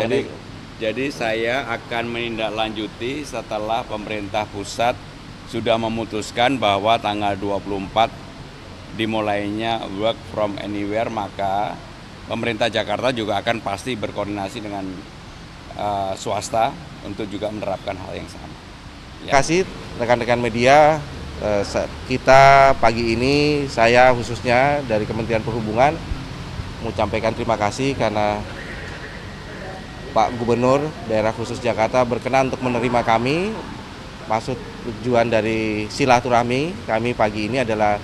Jadi, jadi saya akan menindaklanjuti setelah pemerintah pusat sudah memutuskan bahwa tanggal 24 dimulainya work from anywhere, maka pemerintah Jakarta juga akan pasti berkoordinasi dengan swasta untuk juga menerapkan hal yang sama. Terima kasih rekan-rekan media. Kita pagi ini saya khususnya dari Kementerian Perhubungan menyampaikan terima kasih karena Pak Gubernur Daerah Khusus Jakarta berkenan untuk menerima kami. Maksud tujuan dari silaturahmi kami pagi ini adalah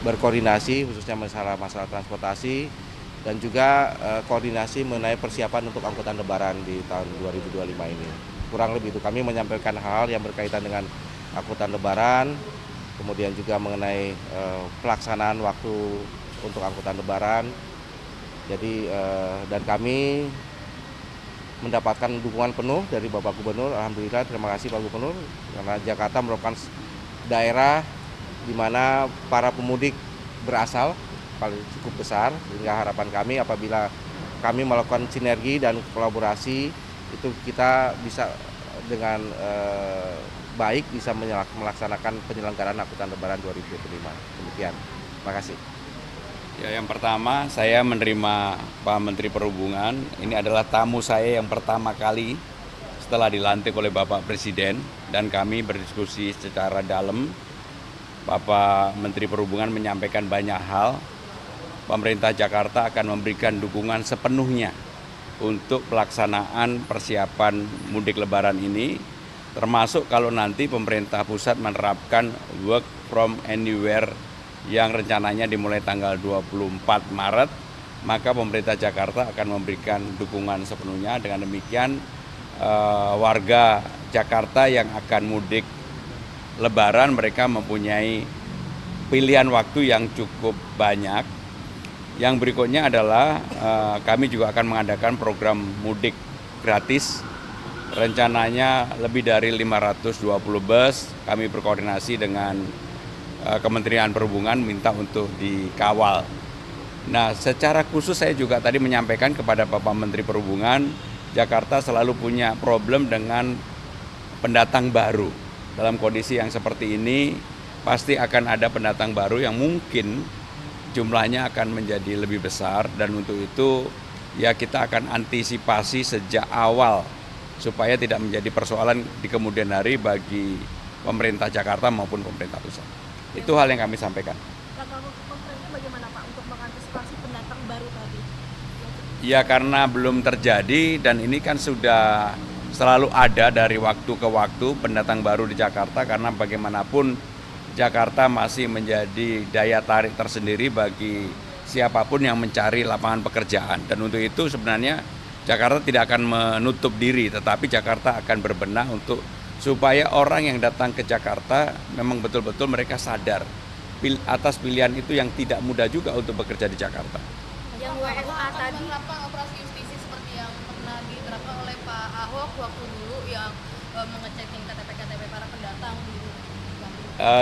berkoordinasi khususnya masalah transportasi dan juga koordinasi mengenai persiapan untuk angkutan lebaran di tahun 2025 ini. Kurang lebih itu kami menyampaikan hal yang berkaitan dengan angkutan lebaran, kemudian juga mengenai pelaksanaan waktu untuk angkutan lebaran. Jadi dan kami mendapatkan dukungan penuh dari Bapak Gubernur. Alhamdulillah, terima kasih Pak Gubernur, karena Jakarta merupakan daerah di mana para pemudik berasal paling cukup besar, sehingga harapan kami apabila kami melakukan sinergi dan kolaborasi itu kita bisa dengan baik bisa melaksanakan penyelenggaraan angkutan lebaran 2025. Demikian. Terima kasih. Ya, yang pertama saya menerima Pak Menteri Perhubungan. Ini adalah tamu saya yang pertama kali setelah dilantik oleh Bapak Presiden, dan kami berdiskusi secara dalam. Bapak Menteri Perhubungan menyampaikan banyak hal. Pemerintah Jakarta akan memberikan dukungan sepenuhnya untuk pelaksanaan persiapan mudik lebaran ini, termasuk kalau nanti pemerintah pusat menerapkan work from anywhere yang rencananya dimulai tanggal 24 Maret, maka pemerintah Jakarta akan memberikan dukungan sepenuhnya. Dengan demikian warga Jakarta yang akan mudik lebaran mereka mempunyai pilihan waktu yang cukup banyak. Yang berikutnya adalah kami juga akan mengadakan program mudik gratis. Rencananya lebih dari 520 bus. Kami berkoordinasi dengan Kementerian Perhubungan minta untuk dikawal. Nah, secara khusus saya juga tadi menyampaikan kepada Bapak Menteri Perhubungan, Jakarta selalu punya problem dengan pendatang baru. Dalam kondisi yang seperti ini, pasti akan ada pendatang baru yang mungkin jumlahnya akan menjadi lebih besar, dan untuk itu ya kita akan antisipasi sejak awal supaya tidak menjadi persoalan di kemudian hari bagi pemerintah Jakarta maupun pemerintah pusat. Itu hal yang kami sampaikan. Langkah konkretnya bagaimana Pak untuk mengantisipasi pendatang baru tadi? Ya, karena belum terjadi dan ini kan sudah selalu ada dari waktu ke waktu pendatang baru di Jakarta, karena bagaimanapun Jakarta masih menjadi daya tarik tersendiri bagi siapapun yang mencari lapangan pekerjaan. Dan untuk itu sebenarnya Jakarta tidak akan menutup diri, tetapi Jakarta akan berbenah untuk supaya orang yang datang ke Jakarta memang betul-betul mereka sadar atas pilihan itu yang tidak mudah juga untuk bekerja di Jakarta. Yang WFA tadi menerapkan operasi justisi seperti yang pernah diterapkan oleh Pak Ahok waktu dulu yang mengecekin KTP-KTP para pendatang dulu.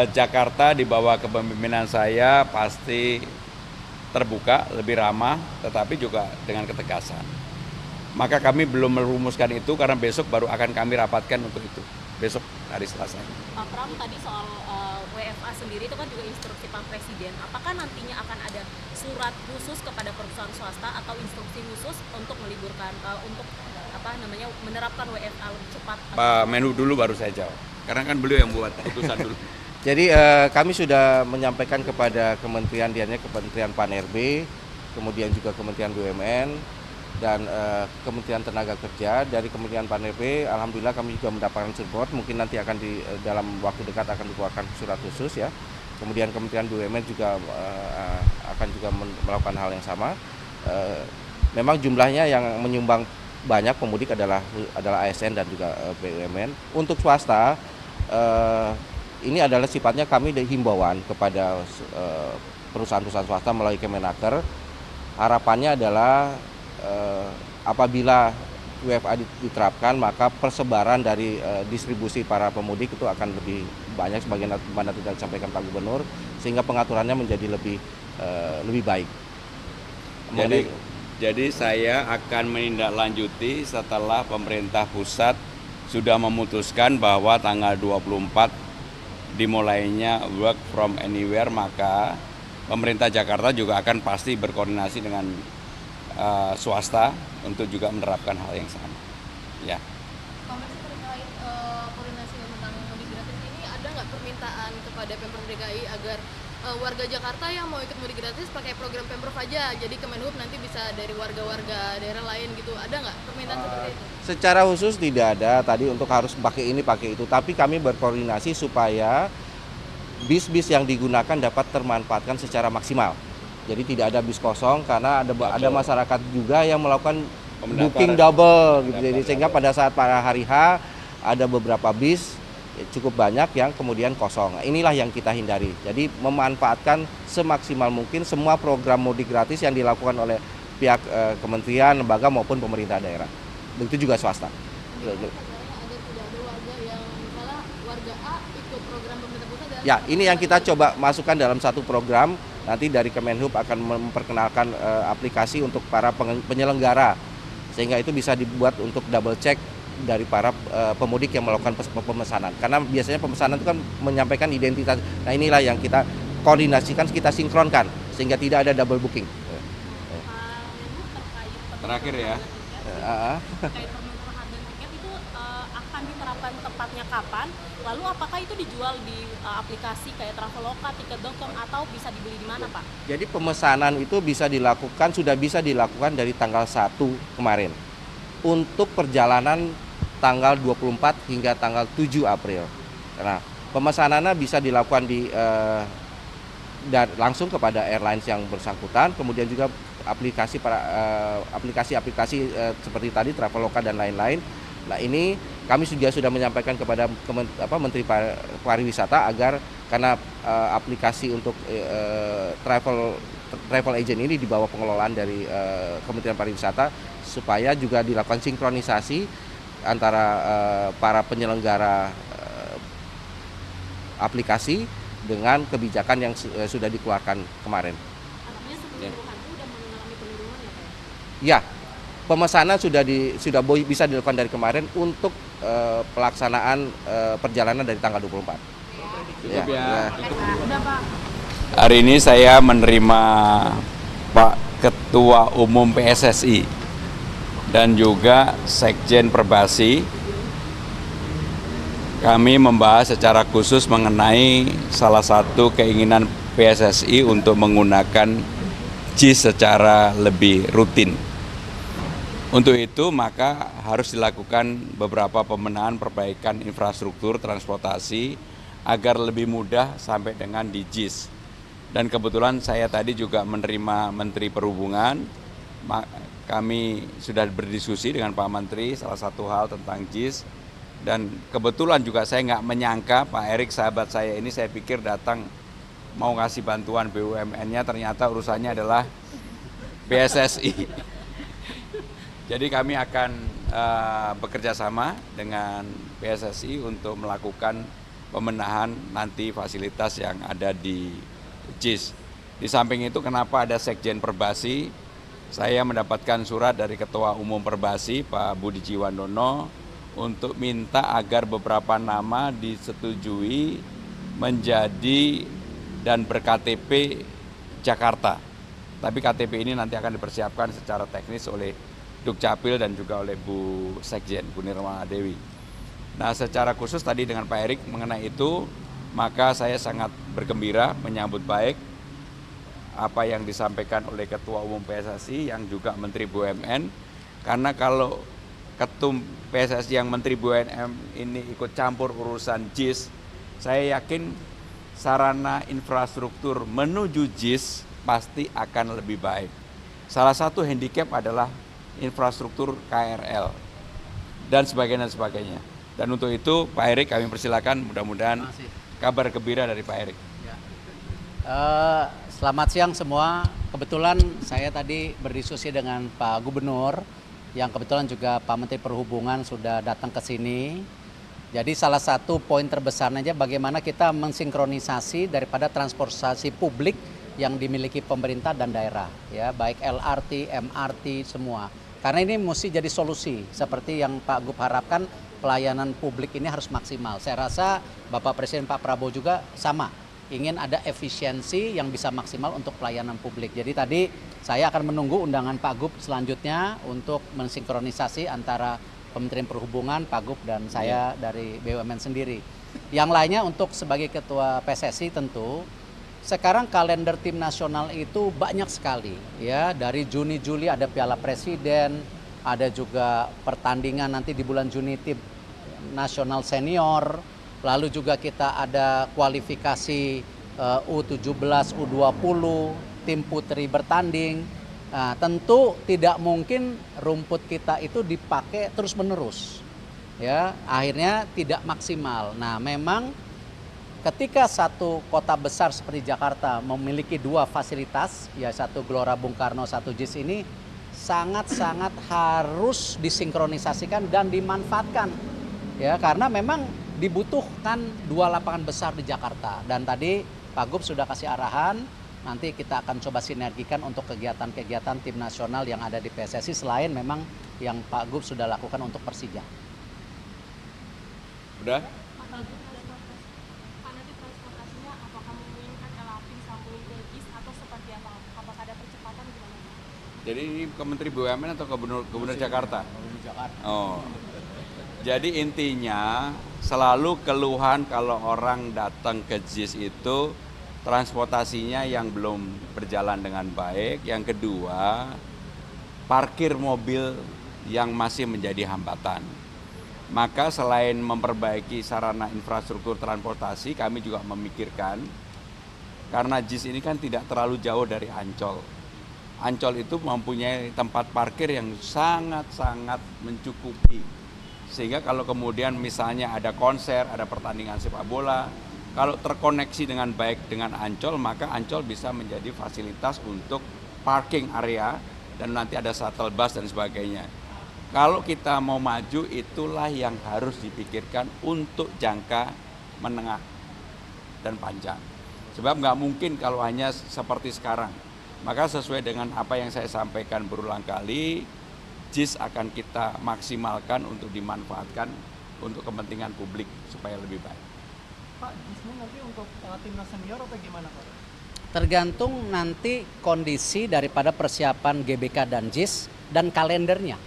Jakarta di bawah kepemimpinan saya pasti terbuka, lebih ramah, tetapi juga dengan ketegasan. Maka kami belum merumuskan itu karena besok baru akan kami rapatkan untuk itu. Besok hari Selasa. Pak Pram, tadi soal WFA sendiri itu kan juga instruksi Pak Presiden. Apakah nantinya akan ada surat khusus kepada perusahaan swasta atau instruksi khusus untuk meliburkan untuk menerapkan WFA lebih cepat? Pak Menhu dulu baru saya jawab. Karena kan beliau yang buat keputusan dulu. Jadi kami sudah menyampaikan kepada Kementerian Kementerian Pan-RB, kemudian juga Kementerian BUMN, dan Kementerian Tenaga Kerja. Dari Kementerian Pan-RB, alhamdulillah kami juga mendapatkan support. Mungkin nanti akan dalam waktu dekat akan dikeluarkan surat khusus ya. Kemudian Kementerian BUMN juga akan juga melakukan hal yang sama. Memang jumlahnya yang menyumbang banyak pemudik adalah ASN dan juga BUMN. Untuk swasta ini adalah sifatnya kami himbauan kepada perusahaan-perusahaan swasta melalui Kemenaker. Harapannya adalah apabila WFA diterapkan, maka persebaran dari distribusi para pemudik itu akan lebih banyak sebagaimana tidak disampaikan Pak Gubernur, sehingga pengaturannya menjadi lebih baik. Jadi saya akan menindaklanjuti setelah pemerintah pusat sudah memutuskan bahwa tanggal 24 dimulainya work from anywhere, maka pemerintah Jakarta juga akan pasti berkoordinasi dengan swasta untuk juga menerapkan hal yang sama. Ya. Pak Menteri, terkait koordinasi tentang mudik gratis ini, ada nggak permintaan kepada Pemprov DKI agar warga Jakarta yang mau ikut mudik gratis pakai program Pemprov aja, jadi Kemenhub nanti bisa dari warga-warga daerah lain gitu, ada nggak permintaan seperti itu? Secara khusus tidak ada tadi untuk harus pakai ini pakai itu, tapi kami berkoordinasi supaya bis-bis yang digunakan dapat termanfaatkan secara maksimal. Jadi tidak ada bis kosong karena ada masyarakat juga yang melakukan booking double gitu. Jadi sehingga pada saat para hari H ada beberapa bis cukup banyak yang kemudian kosong. Inilah yang kita hindari. Jadi memanfaatkan semaksimal mungkin semua program mudik gratis yang dilakukan oleh pihak kementerian, lembaga maupun pemerintah daerah. Begitu juga swasta. Agar tidak ada warga yang misalnya warga A ikut program pemerintah pusat dan Ya, ini yang kita coba masukkan dalam satu program. Nanti dari Kemenhub akan memperkenalkan aplikasi untuk para penyelenggara, sehingga itu bisa dibuat untuk double check dari para pemudik yang melakukan pemesanan. Karena biasanya pemesanan itu kan menyampaikan identitas. Nah, inilah yang kita koordinasikan, kita sinkronkan sehingga tidak ada double booking. Terakhir ya. Terkait pemenuhan harga tiket itu akan diterapkan tepatnya kapan? Lalu apakah itu dijual di aplikasi kayak Traveloka, Tiket.com atau bisa dibeli di mana, Pak? Jadi pemesanan itu sudah bisa dilakukan dari tanggal 1 kemarin. Untuk perjalanan tanggal 24 hingga tanggal 7 April. Nah, pemesanannya bisa dilakukan langsung kepada airlines yang bersangkutan, kemudian juga aplikasi-aplikasi seperti tadi Traveloka dan lain-lain. Nah, ini kami sudah menyampaikan kepada Menteri Pariwisata agar karena aplikasi untuk travel agent ini di bawah pengelolaan dari Kementerian Pariwisata, supaya juga dilakukan sinkronisasi antara para penyelenggara aplikasi dengan kebijakan yang sudah dikeluarkan kemarin. Artinya seluruh harga sudah mengalami penurunan ya, Pak? Ya, pemesanan sudah bisa dilakukan dari kemarin untuk pelaksanaan perjalanan dari tanggal 24. Cukup ya. Udah Pak. Hari ini saya menerima Pak Ketua Umum PSSI dan juga Sekjen Perbasi. Kami membahas secara khusus mengenai salah satu keinginan PSSI untuk menggunakan JIS secara lebih rutin. Untuk itu maka harus dilakukan beberapa pembenahan perbaikan infrastruktur transportasi agar lebih mudah sampai dengan di JIS. Dan kebetulan saya tadi juga menerima Menteri Perhubungan. Kami sudah berdiskusi dengan Pak Menteri salah satu hal tentang JIS. Dan kebetulan juga saya nggak menyangka Pak Erik sahabat saya ini, saya pikir datang mau ngasih bantuan BUMN-nya, ternyata urusannya adalah PSSI. Jadi kami akan bekerja sama dengan PSSI untuk melakukan pembenahan nanti fasilitas yang ada di JIS. Di samping itu kenapa ada Sekjen Perbasi, saya mendapatkan surat dari Ketua Umum Perbasi Pak Budi Jiwandono untuk minta agar beberapa nama disetujui menjadi dan ber-KTP Jakarta. Tapi KTP ini nanti akan dipersiapkan secara teknis oleh Dukcapil dan juga oleh Bu Sekjen, Bu Nirmala Dewi. Nah, secara khusus tadi dengan Pak Erik mengenai itu, maka saya sangat bergembira menyambut baik apa yang disampaikan oleh Ketua Umum PSSI yang juga Menteri BUMN, karena kalau Ketum PSSI yang Menteri BUMN ini ikut campur urusan JIS, saya yakin sarana infrastruktur menuju JIS pasti akan lebih baik. Salah satu handicap adalah infrastruktur KRL dan sebagainya. Dan untuk itu Pak Erik kami persilakan, mudah-mudahan kabar gembira dari Pak Erik. Selamat siang semua. Kebetulan saya tadi berdiskusi dengan Pak Gubernur, yang kebetulan juga Pak Menteri Perhubungan sudah datang ke sini. Jadi salah satu poin terbesarnya bagaimana kita mensinkronisasi daripada transportasi publik yang dimiliki pemerintah dan daerah, ya baik LRT, MRT semua. Karena ini mesti jadi solusi seperti yang Pak Gub harapkan, pelayanan publik ini harus maksimal. Saya rasa Bapak Presiden Pak Prabowo juga sama, ingin ada efisiensi yang bisa maksimal untuk pelayanan publik. Jadi tadi saya akan menunggu undangan Pak Gub selanjutnya untuk mensinkronisasi antara Kementerian Perhubungan, Pak Gub dan saya dari BUMN sendiri. Yang lainnya untuk sebagai Ketua PSSI tentu, sekarang kalender tim nasional itu banyak sekali, ya dari Juni Juli ada Piala Presiden, ada juga pertandingan nanti di bulan Juni tim nasional senior, lalu juga kita ada kualifikasi U17, U20, tim putri bertanding. Nah, tentu tidak mungkin rumput kita itu dipakai terus-menerus, ya akhirnya tidak maksimal. Nah, memang ketika satu kota besar seperti Jakarta memiliki dua fasilitas, ya satu Gelora Bung Karno, satu JIS ini sangat-sangat harus disinkronisasikan dan dimanfaatkan, ya karena memang dibutuhkan dua lapangan besar di Jakarta. Dan tadi Pak Gub sudah kasih arahan, nanti kita akan coba sinergikan untuk kegiatan-kegiatan tim nasional yang ada di PSSI selain memang yang Pak Gub sudah lakukan untuk Persija. Udah? Jadi ini ke Menteri BUMN atau Gubernur Jakarta? Gubernur Jakarta. Oh. Jadi intinya selalu keluhan kalau orang datang ke JIS itu transportasinya yang belum berjalan dengan baik. Yang kedua, parkir mobil yang masih menjadi hambatan. Maka selain memperbaiki sarana infrastruktur transportasi, kami juga memikirkan karena JIS ini kan tidak terlalu jauh dari Ancol. Ancol itu mempunyai tempat parkir yang sangat-sangat mencukupi. Sehingga kalau kemudian misalnya ada konser, ada pertandingan sepak bola, kalau terkoneksi dengan baik dengan Ancol, maka Ancol bisa menjadi fasilitas untuk parking area dan nanti ada shuttle bus dan sebagainya. Kalau kita mau maju, itulah yang harus dipikirkan untuk jangka menengah dan panjang. Sebab nggak mungkin kalau hanya seperti sekarang. Maka sesuai dengan apa yang saya sampaikan berulang kali, JIS akan kita maksimalkan untuk dimanfaatkan untuk kepentingan publik supaya lebih baik. Pak, JIS-nya nanti untuk timnas senior atau gimana Pak? Tergantung nanti kondisi daripada persiapan GBK dan JIS dan kalendernya.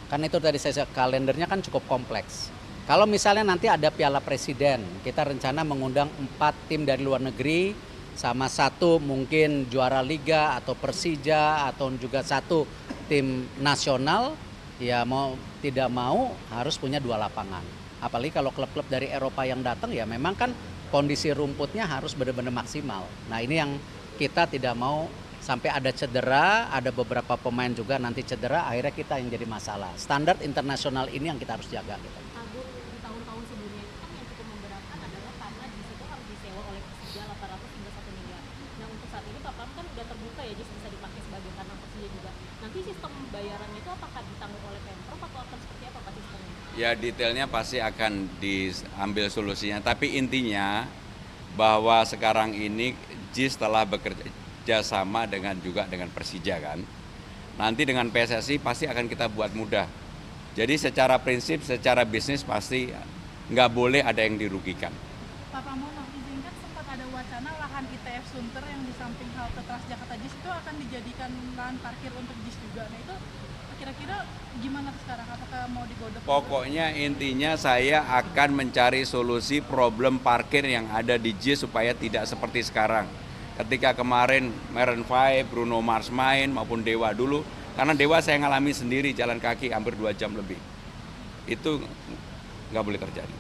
Kan itu tadi saya kalendernya kan cukup kompleks. Kalau misalnya nanti ada Piala Presiden, kita rencana mengundang 4 tim dari luar negeri, sama 1 mungkin juara liga atau Persija atau juga 1 tim nasional, ya mau tidak mau harus punya 2 lapangan. Apalagi kalau klub-klub dari Eropa yang datang, ya memang kan kondisi rumputnya harus benar-benar maksimal. Nah ini yang kita tidak mau sampai ada cedera, ada beberapa pemain juga nanti cedera, akhirnya kita yang jadi masalah. Standar internasional ini yang kita harus jaga. Gitu. Di tahun-tahun sebelumnya itu kan yang cukup memberatkan adalah karena JIS itu harus disewa oleh Persija 800 hingga 1 miliar. Nah untuk saat ini Bapak kan udah terbuka ya JIS bisa dipakai sebagai tanah Persija juga. Nanti sistem bayarannya itu apakah ditanggung oleh Pemprov atau akan seperti apa Pak sistemnya? Ya detailnya pasti akan diambil solusinya. Tapi intinya bahwa sekarang ini JIS telah bekerja sama dengan Persija kan. Nanti dengan PSSI pasti akan kita buat mudah. Jadi secara prinsip, secara bisnis pasti nggak boleh ada yang dirugikan. Pak Pramono, izinkan sempat ada wacana lahan ITF Sunter yang di samping halte Transjakarta JIS itu akan dijadikan lahan parkir untuk JIS juga. Nah itu kira-kira gimana sekarang? Apakah mau digodok? Pokoknya intinya saya akan mencari solusi problem parkir yang ada di JIS supaya tidak seperti sekarang. Ketika kemarin Maroon 5, Bruno Mars main maupun Dewa dulu, karena Dewa saya ngalami sendiri jalan kaki hampir 2 jam lebih. Itu nggak boleh terjadi.